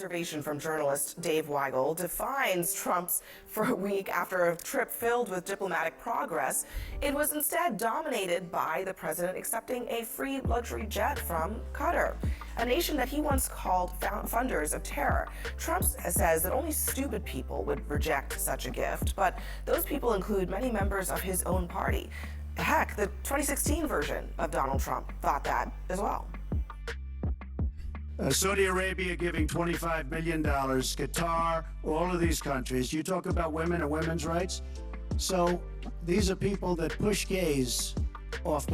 observation from journalist Dave Weigel defines Trump's for a week after a trip filled with diplomatic progress. It was instead dominated by the president accepting a free luxury jet from Qatar, a nation that he once called funders of terror. Trump says that only stupid people would reject such a gift, but those people include many members of his own party. Heck, the 2016 version of Donald Trump thought that as well. Saudi Arabia giving $25 million, Qatar, all of these countries. You talk about women and women's rights. So these are people that push gays off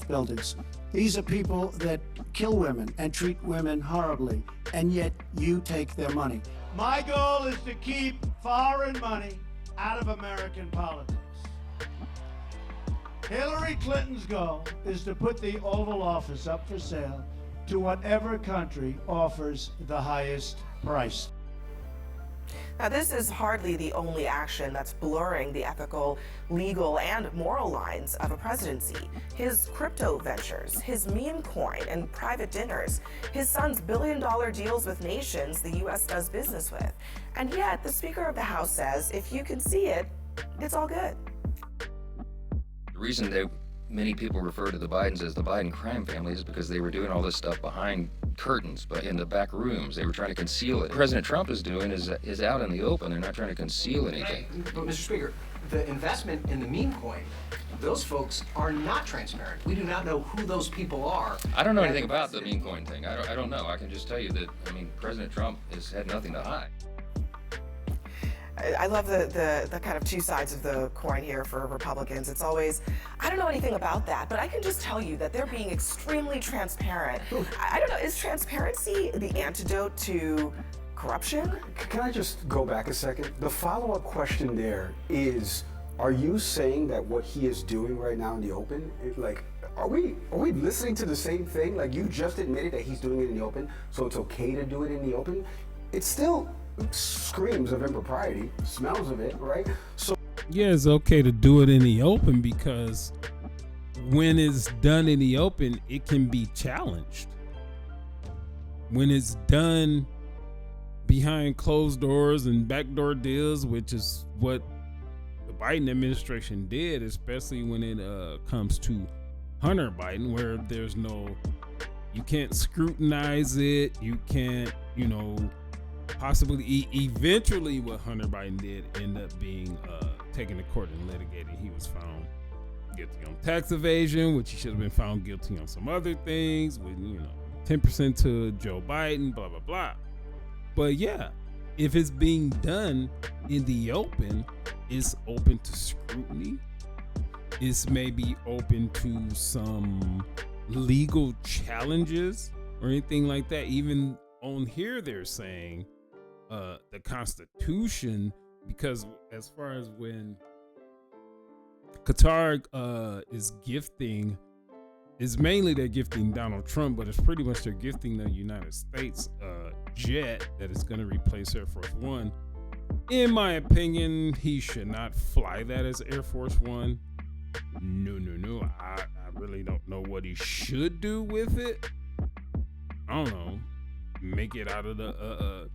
buildings. These are people that kill women and treat women horribly, and yet you take their money. My goal is to keep foreign money out of American politics. Hillary Clinton's goal is to put the Oval Office up for sale to whatever country offers the highest price. Now, this is hardly the only action that's blurring the ethical, legal, and moral lines of a presidency. His crypto ventures, his meme coin and private dinners, his son's billion-dollar deals with nations the U.S. does business with. And yet, the Speaker of the House says if you can see it, it's all good. The reason that many people refer to the Bidens as the Biden crime family is because they were doing all this stuff behind curtains, but in the back rooms. They were trying to conceal it. What President Trump is doing is out in the open. They're not trying to conceal anything. But Mr. Speaker, the investment in the meme coin, those folks are not transparent. We do not know who those people are. I don't know anything about the meme coin thing. I don't know. I can just tell you that, President Trump has had nothing to hide. I love the kind of two sides of the coin here for Republicans. It's always, I don't know anything about that, but I can just tell you that they're being extremely transparent. I don't know, is transparency the antidote to corruption? Can I just go back a second? The follow-up question there is, are you saying that what he is doing right now in the open, are we listening to the same thing? Like, you just admitted that he's doing it in the open, so it's okay to do it in the open? It's still screams of impropriety, smells of it, right? So yeah, it's okay to do it in the open because when it's done in the open, it can be challenged. When it's done behind closed doors and backdoor deals, which is what the Biden administration did, especially when it comes to Hunter Biden, where there's you can't scrutinize it, you can't, possibly eventually what Hunter Biden did end up being taken to court and litigated. He was found guilty on tax evasion, which he should have been found guilty on some other things with 10% to Joe Biden, blah blah blah. But yeah, if it's being done in the open, it's open to scrutiny. It's maybe open to some legal challenges or anything like that. Even on here they're saying the Constitution, because as far as when Qatar is gifting, is mainly they're gifting Donald Trump, but it's pretty much they're gifting the United States jet that is going to replace Air Force One. In my opinion, he should not fly that as Air Force One. No. I really don't know what he should do with it. I don't know. Make it out of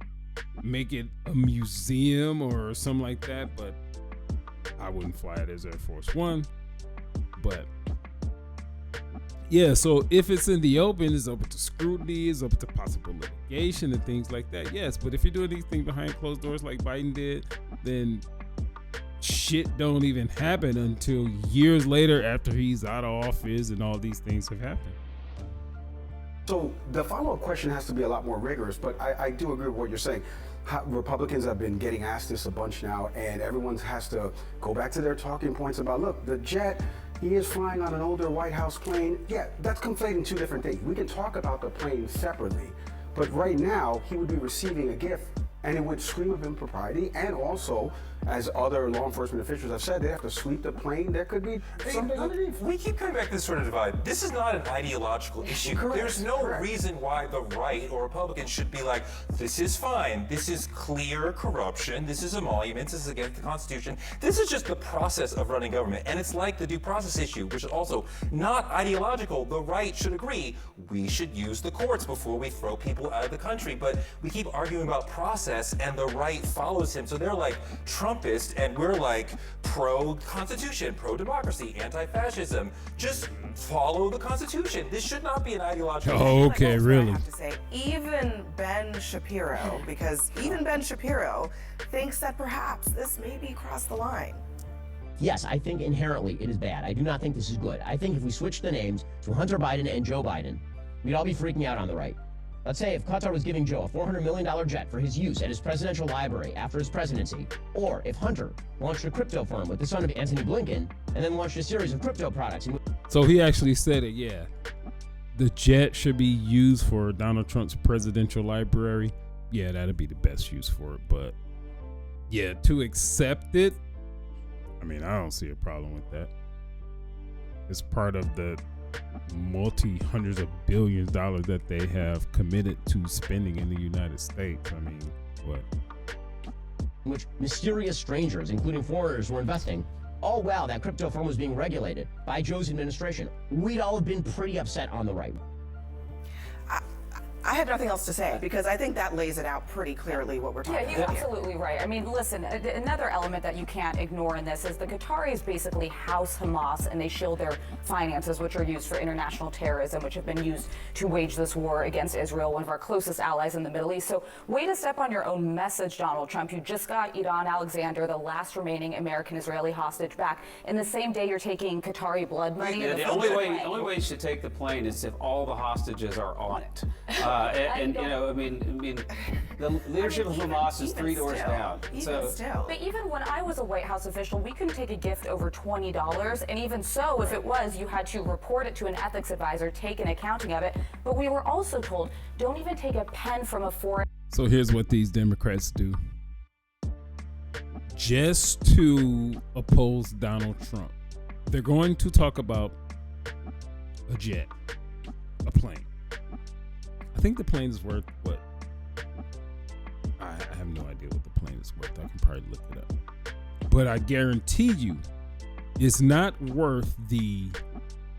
make it a museum or something like that, but I wouldn't fly it as Air Force One. But yeah, so if it's in the open, it's open to scrutiny, it's open to possible litigation and things like that. Yes, but if you're doing these things behind closed doors like Biden did, then shit don't even happen until years later after he's out of office and all these things have happened. So the follow-up question has to be a lot more rigorous, but I do agree with what you're saying. Republicans have been getting asked this a bunch now, and everyone has to go back to their talking points about, look, the jet, he is flying on an older White House plane. Yeah, that's conflating two different things. We can talk about the plane separately, but right now he would be receiving a gift, and it would scream of impropriety. And also, as other law enforcement officials have said, they have to sweep the plane. There could be something underneath. We keep coming back to this sort of divide. This is not an ideological issue. Correct, There's no correct. reason why the right or Republicans should be like, this is fine. This is clear corruption. This is emoluments. This is against the Constitution. This is just the process of running government. And it's like the due process issue, which is also not ideological. The right should agree we should use the courts before we throw people out of the country. But we keep arguing about process, and the right follows him. So they're like Trumpist, and we're like pro-Constitution, pro-democracy, anti-fascism. Just follow the Constitution. This should not be an ideological issue. Oh, okay, That's what really? I have to say, even Ben Shapiro, because even Ben Shapiro thinks that perhaps this maybe crossed the line. Yes, I think inherently it is bad. I do not think this is good. I think if we switch the names to Hunter Biden and Joe Biden, we'd all be freaking out on the right. Let's say if Qatar was giving Joe a $400 million jet for his use at his presidential library after his presidency, or if Hunter launched a crypto firm with the son of Antony Blinken and then launched a series of crypto products. So he actually said it, yeah. The jet should be used for Donald Trump's presidential library. Yeah, that'd be the best use for it. But yeah, to accept it, I mean, I don't see a problem with that. It's part of the multi-hundreds of billions of dollars that they have committed to spending in the United States. I mean, what? In which mysterious strangers, including foreigners, were investing. Oh wow, that crypto firm was being regulated by Joe's administration. We'd all have been pretty upset on the right. I have nothing else to say because I think that lays it out pretty clearly what we're talking Yeah, he's about. absolutely right. I mean, listen, another element that you can't ignore in this is the Qataris basically house Hamas and they shield their finances, which are used for international terrorism, which have been used to wage this war against Israel, one of our closest allies in the Middle East. So way to step on your own message, Donald Trump. You just got Iran Alexander, the last remaining American-Israeli hostage, back. In the same day, you're taking Qatari blood money. Yeah, in the food only plane. way you should take the plane is if all the hostages are on it. And you know, I mean, the leadership of Hamas is even 3 doors still, down. Even So still. But even when I was a White House official, we couldn't take a gift over $20. And even so, if it was, you had to report it to an ethics advisor, take an accounting of it. But we were also told, don't even take a pen from a foreign. So here's what these Democrats do. Just to oppose Donald Trump, they're going to talk about a jet, a plane. I think the plane is worth what? I have no idea what the plane is worth. I can probably look it up. But I guarantee you, it's not worth the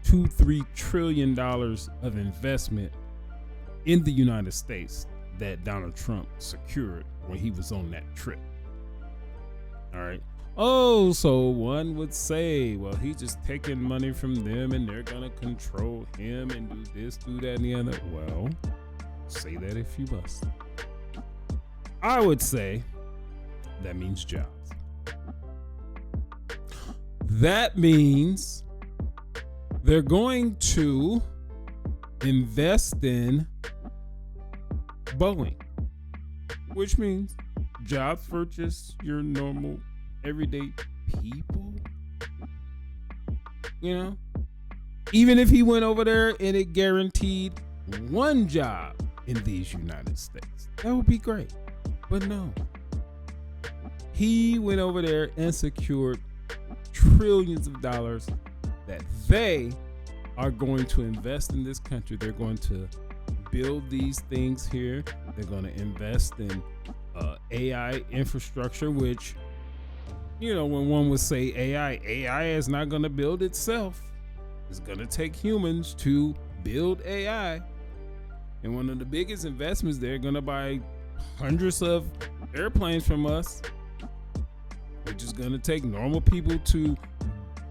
$2-3 trillion of investment in the United States that Donald Trump secured when he was on that trip. All right. Oh, so one would say, well, he's just taking money from them and they're going to control him and do this, do that, and the other. Well, say that if you must. I would say that means jobs. That means they're going to invest in Boeing, which means jobs for just your normal everyday people. You know, even if he went over there and it guaranteed one job in these United States, that would be great. But no, he went over there and secured trillions of dollars that they are going to invest in this country. They're going to build these things here. They're going to invest in AI infrastructure, which, you know, when one would say AI is not going to build itself. It's going to take humans to build AI. And one of the biggest investments, they're going to buy hundreds of airplanes from us, which is going to take normal people to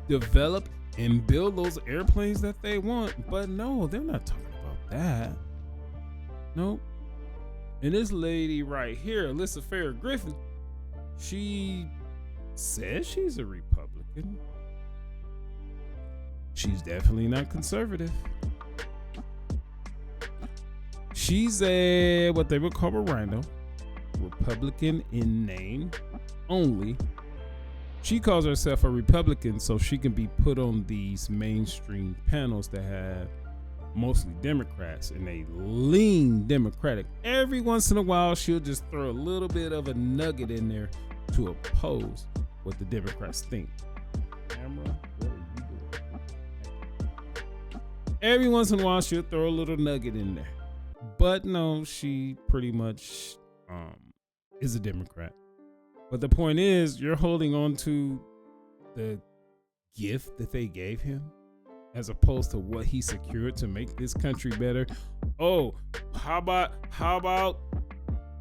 develop and build those airplanes that they want. But no, they're not talking about that. Nope. And this lady right here, Alyssa Farah Griffin, she says she's a Republican. She's definitely not conservative. She's a, what they would call a rhino, Republican in name only. She calls herself a Republican so she can be put on these mainstream panels that have, mostly Democrats, and they lean Democratic. Every once in a while, she'll just throw a little bit of a nugget in there to oppose what the Democrats think. Camera, what are you doing? Every once in a while, she'll throw a little nugget in there. But no, she pretty much is a Democrat. But the point is, you're holding on to the gift that they gave him as opposed to what he secured to make this country better. Oh, how about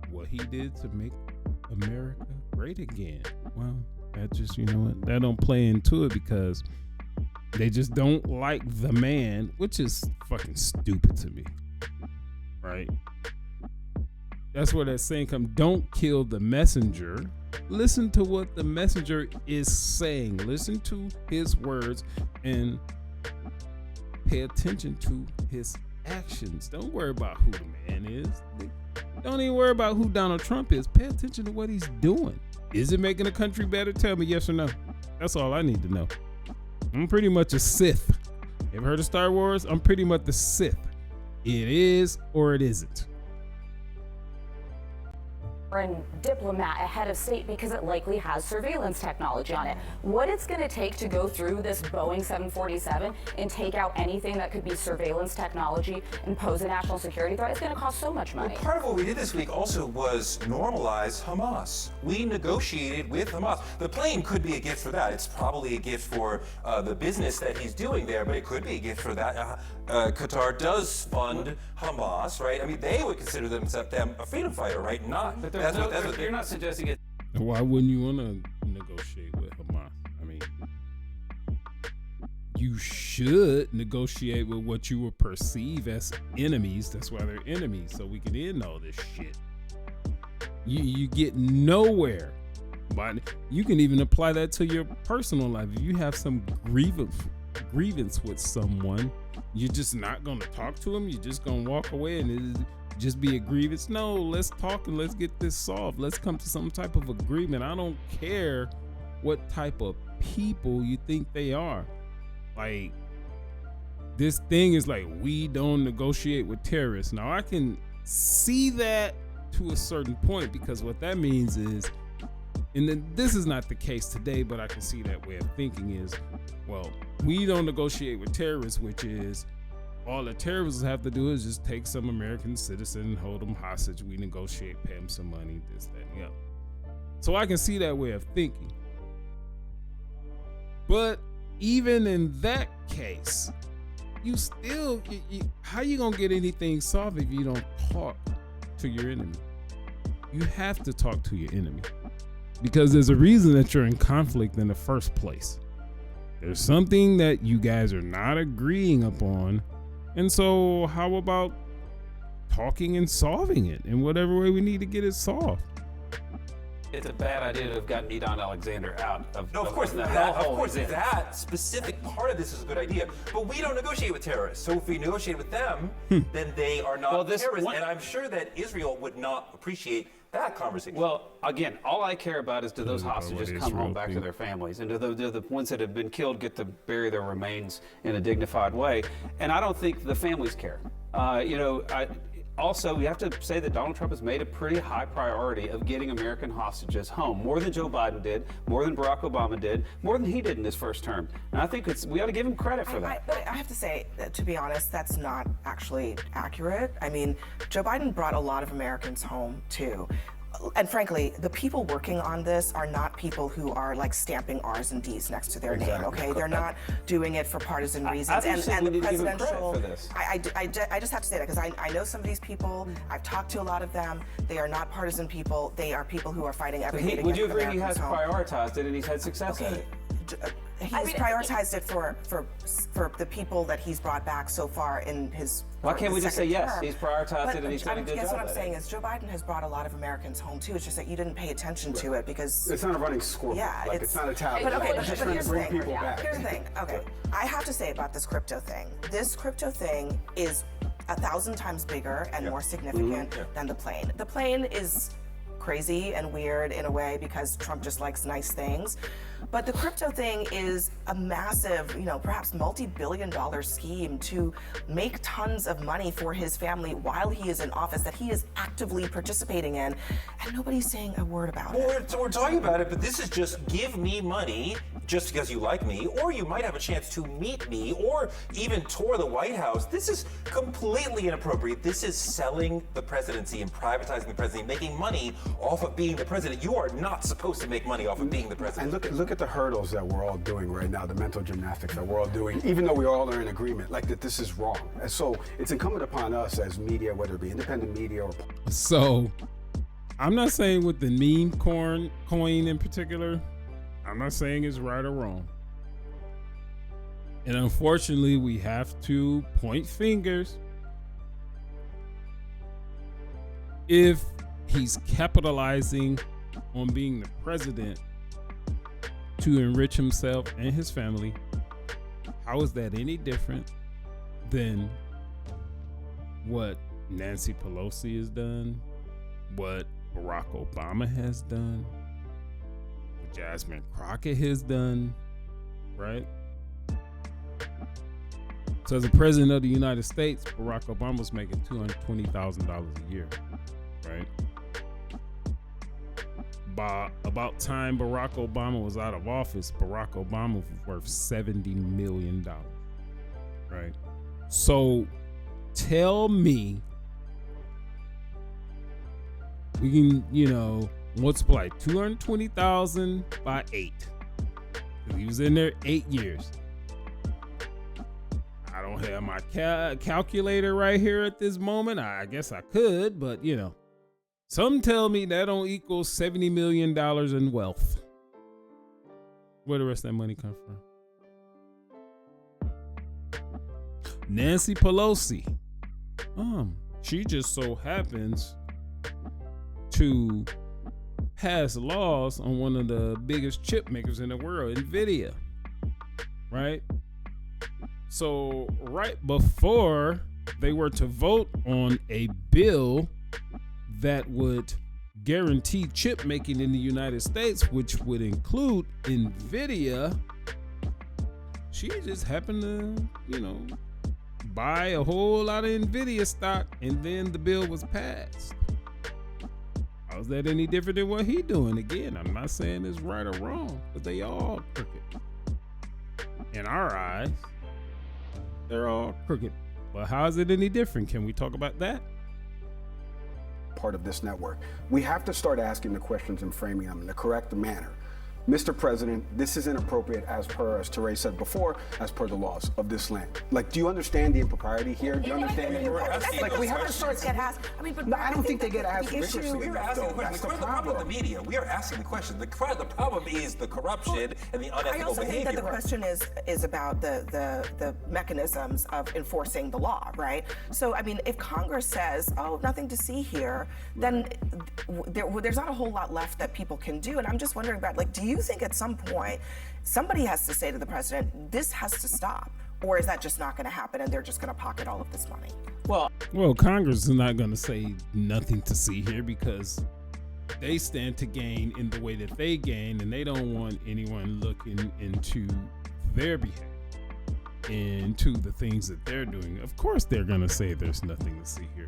what he did to make America great again? Well, that just, you know what, that don't play into it because they just don't like the man, which is fucking stupid to me. Right? That's where that saying comes, don't kill the messenger. Listen to what the messenger is saying. Listen to his words and pay attention to his actions. Don't worry about who the man is. Don't even worry about who Donald Trump is. Pay attention to what he's doing. Is it making the country better? Tell me yes or no. That's all I need to know. I'm pretty much a Sith. You ever heard of Star Wars? I'm pretty much the Sith. It is or it isn't. Foreign diplomat, a head of state, because it likely has surveillance technology on it. What it's going to take to go through this Boeing 747 and take out anything that could be surveillance technology and pose a national security threat is going to cost so much money. Well, part of what we did this week also was normalize Hamas. We negotiated with Hamas. The plane could be a gift for that. It's probably a gift for the business that he's doing there, but it could be a gift for that. Qatar does fund Hamas, right? I mean, they would consider them a freedom fighter, right? Not. But you're not suggesting it. Why wouldn't you want to negotiate with Hamas? I mean, you should negotiate with what you would perceive as enemies. That's why they're enemies, so we can end all this shit. You get nowhere. But you can even apply that to your personal life. If you have some grievance with someone, you're just not going to talk to them. You're just going to walk away and just be a grievance. No, let's talk and let's get this solved. Let's come to some type of agreement. I don't care what type of people you think they are. Like, this thing is like, we don't negotiate with terrorists. Now, I can see that to a certain point, because what that means is, and then this is not the case today, but I can see that way of thinking is, well, we don't negotiate with terrorists, which is all the terrorists have to do is just take some American citizen and hold them hostage. We negotiate, pay them some money, this, that, and the other. So I can see that way of thinking. But even in that case, you still, how you gonna get anything solved if you don't talk to your enemy? You have to talk to your enemy, because there's a reason that you're in conflict in the first place. There's something that you guys are not agreeing upon. And so how about talking and solving it in whatever way we need to get it solved? It's a bad idea to have gotten Edon Alexander out of No, of course, the that specific part of this is a good idea. But we don't negotiate with terrorists. So if we negotiate with them, then they are not terrorists. And I'm sure that Israel would not appreciate that conversation. Well, again, all I care about is do those hostages come home back to their families, and do the ones that have been killed get to bury their remains in a dignified way. And I don't think the families care. Also, we have to say that Donald Trump has made a pretty high priority of getting American hostages home, more than Joe Biden did, more than Barack Obama did, more than he did in his first term. And I think we ought to give him credit for that. But I have to say, to be honest, that's not actually accurate. I mean, Joe Biden brought a lot of Americans home, too. And frankly, the people working on this are not people who are like stamping R's and D's next to their name, okay? They're not doing it for partisan reasons. And the presidential, for this. I just have to say that because I know some of these people. I've talked to a lot of them. They are not partisan people. They are people who are fighting every day to Would get you agree he Americans has home. prioritized it and he's had success in it? He's prioritized it for the people that he's brought back so far in his. Why can't we just say yes? Term. He's prioritized it and he's done a good job. Guess what I'm saying is Joe Biden has brought a lot of Americans home too. It's just that you didn't pay attention to it because it's not a running score. Yeah, it's not a tally. But okay, it's just but trying here's to bring the thing. people back. Here's the thing. Okay, I have to say about this crypto thing. This crypto thing is 1,000 times bigger and more significant than the plane. The plane is crazy and weird in a way because Trump just likes nice things. But the crypto thing is a massive, perhaps multi-billion-dollar scheme to make tons of money for his family while he is in office that he is actively participating in, and nobody's saying a word about it. We're talking about it, but this is just give me money just because you like me, or you might have a chance to meet me, or even tour the White House. This is completely inappropriate. This is selling the presidency and privatizing the presidency, making money off of being the president. You are not supposed to make money off of being the president. And look at the hurdles that we're all doing right now, the mental gymnastics that we're all doing, even though we all are in agreement, like that this is wrong. And so it's incumbent upon us as media, whether it be independent media or... So I'm not saying with the meme coin in particular, I'm not saying it's right or wrong. And unfortunately, we have to point fingers. If he's capitalizing on being the president to enrich himself and his family, how is that any different than what Nancy Pelosi has done, what Barack Obama has done, what Jasmine Crockett has done, right? So as a president of the United States, Barack Obama was making $220,000 a year, right? By about time Barack Obama was out of office, Barack Obama was worth $70 million, right? So tell me, we can, multiply 220,000 by 8. He was in there 8 years. I don't have my calculator right here at this moment. I guess I could, but some tell me that don't equal $70 million in wealth. Where the rest of that money come from? Nancy Pelosi. She just so happens to pass laws on one of the biggest chip makers in the world, NVIDIA. Right? So right before they were to vote on a bill that would guarantee chip making in the United States, which would include NVIDIA, she just happened to, buy a whole lot of NVIDIA stock, and then the bill was passed. How's that any different than what he doing? Again, I'm not saying it's right or wrong, but they all crooked. In our eyes, they're all crooked. But how is it any different? Can we talk about that? Part of this network. We have to start asking the questions and framing them in the correct manner. Mr. President, this is inappropriate as Teray said before, as per the laws of this land. Like, do you understand the impropriety here? Do you understand that? We have to start get asked. No, I don't think they get asked rigorously. We are asking the question. The problem with the media. We are asking the question. The problem is the corruption and the unethical behavior. I also think that the question is about the mechanisms of enforcing the law, right? So, if Congress says, "Oh, nothing to see here," then there's not a whole lot left that people can do. And I'm just wondering about, do you think at some point somebody has to say to the president, "This has to stop," or is that just not going to happen and they're just going to pocket all of this money? Well, Congress is not going to say nothing to see here because they stand to gain in the way that they gain, and they don't want anyone looking into their behavior, into the things that they're doing. Of course, they're going to say there's nothing to see here.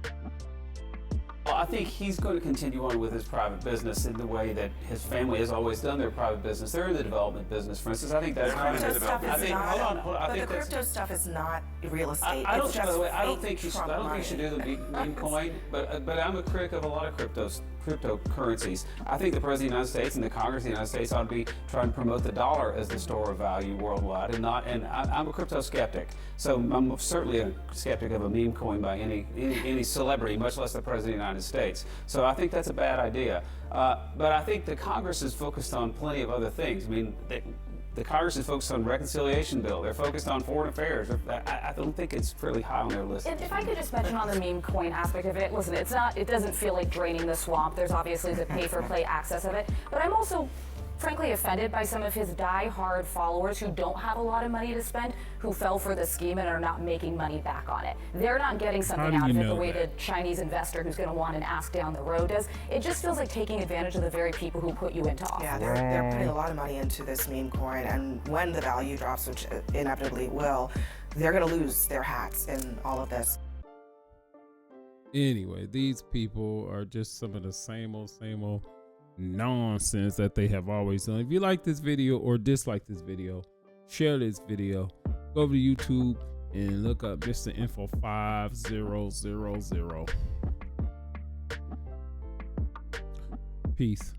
Well, I think he's going to continue on with his private business in the way that his family has always done their private business. They're in the development business, for instance. I think that's kind of the development. The crypto stuff is not real estate. I don't think you should do the meme coin, but I'm a critic of a lot of cryptocurrencies. I think the President of the United States and the Congress of the United States ought to be trying to promote the dollar as the store of value worldwide, and I'm a crypto skeptic. So I'm certainly a skeptic of a meme coin by any celebrity, much less the President of the United States. So I think that's a bad idea. But I think the Congress is focused on plenty of other things. The Congress is focused on reconciliation bill. They're focused on foreign affairs. I don't think it's fairly high on their list. If I could just mention on the meme coin aspect of it, listen, it doesn't feel like draining the swamp. There's obviously the pay-for-play access of it. But I'm also frankly offended by some of his die-hard followers who don't have a lot of money to spend, who fell for the scheme and are not making money back on it. They're not getting something out of it the way the Chinese investor who's going to want an ask down the road does. It just feels like taking advantage of the very people who put you into office. Yeah, they're putting a lot of money into this meme coin, and when the value drops, which inevitably it will, they're going to lose their hats in all of this. Anyway, these people are just some of the same old nonsense that they have always done. If you like this video or dislike this video, share this video. Go over to YouTube and look up Mr. Info 5000. Peace.